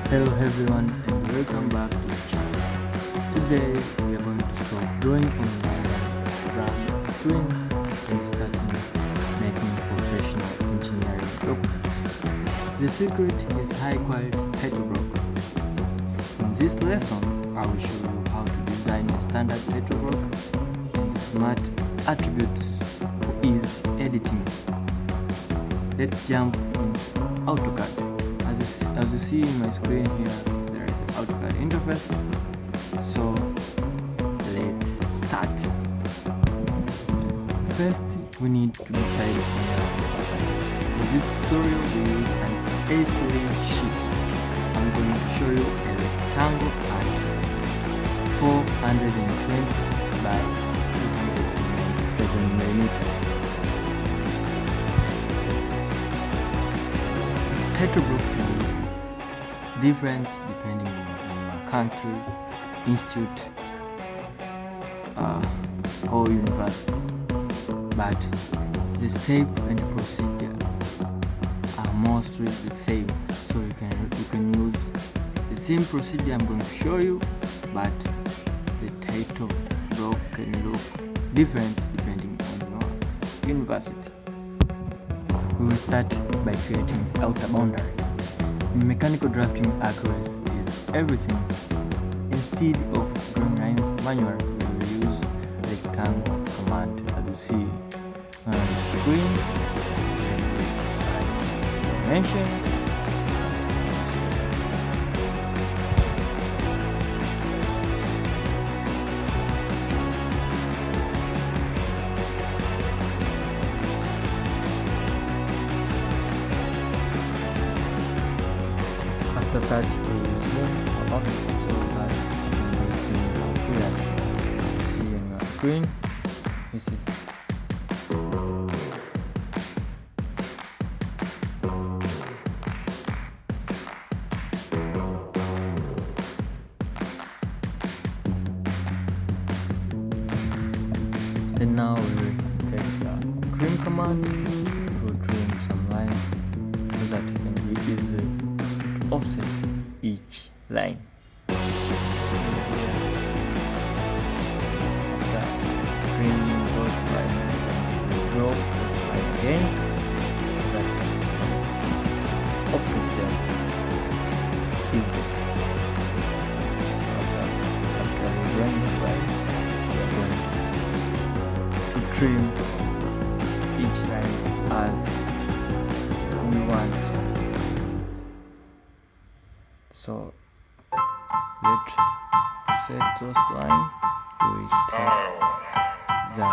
Hello everyone and welcome back to the channel. Today we are going to start drawing on brand screens and starting making professional engineering documents. The secret is high quality title block. In this lesson I will show you how to design a standard title block and smart attributes for ease editing. Let's jump into Autocad. As you see in my screen here, there is an Autocad interface. So let's start. First, we need to decide on our paper size. For this tutorial, we use an A3 sheet. I'm going to show you a rectangle at 420 by 297 millimeters. Title block can be different depending on your country, institute, or university, but the step and procedure are mostly the same. So you can use the same procedure I'm going to show you, but the title block can look different depending on your university. We will start by creating the outer boundary. In mechanical drafting, accuracy is everything. Instead of drawing lines manually, we will use rectangle command as you see on the screen. And we specify dimensions. After that, we will zoom above it so that you can see here. See on your screen. This is and now we will take the trim command to trim some lines so that it can be easy to offset each line. After trimming those lines, we draw the line again so that we can offset them easily. After drawing the line, we are going to trim each line as we want. So let's set those lines. We take the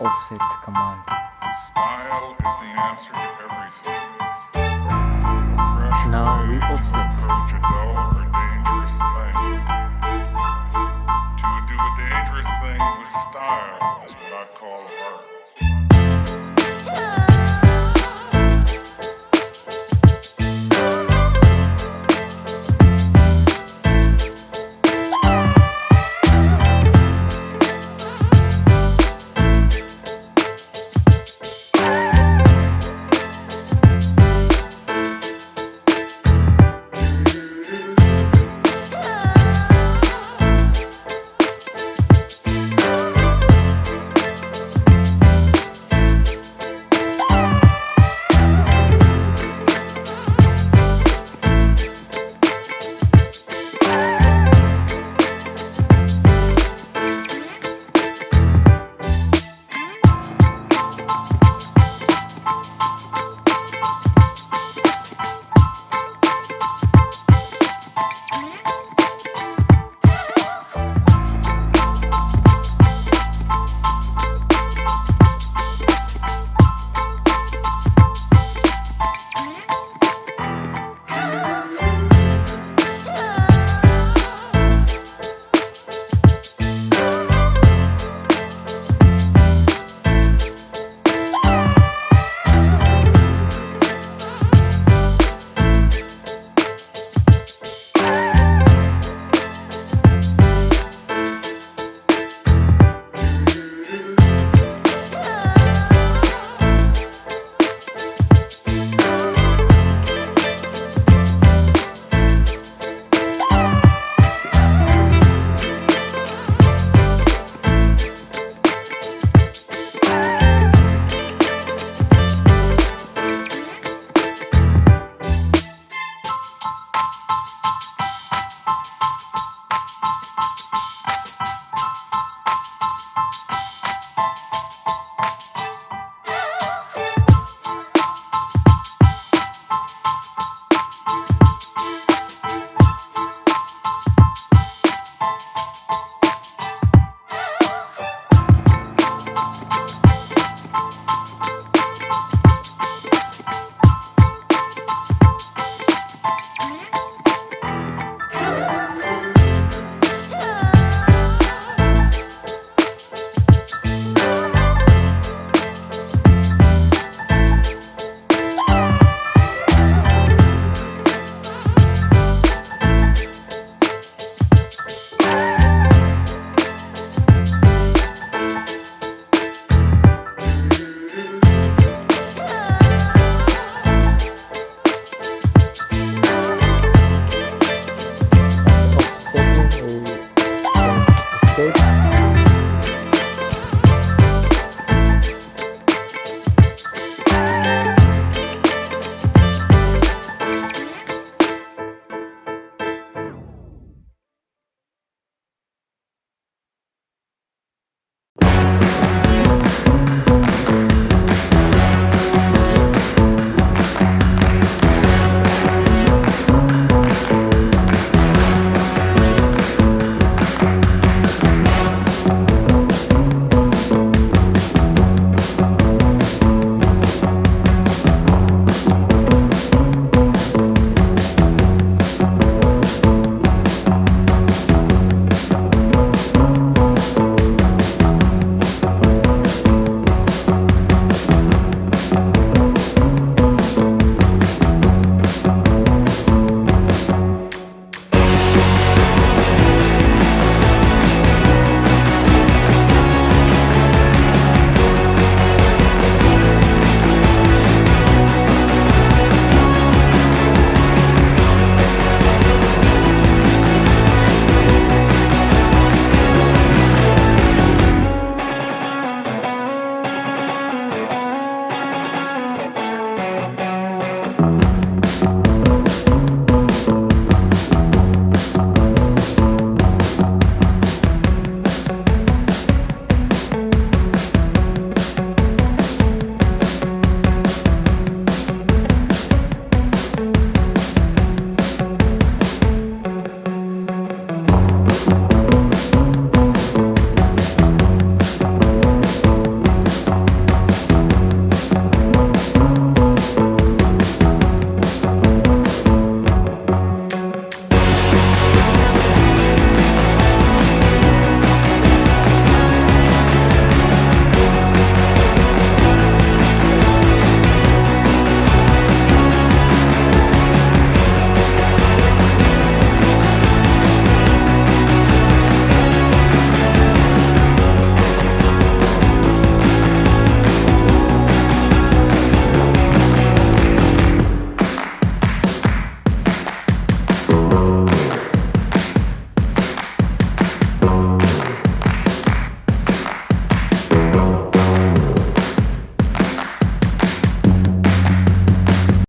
offset command. Style is the answer to everything.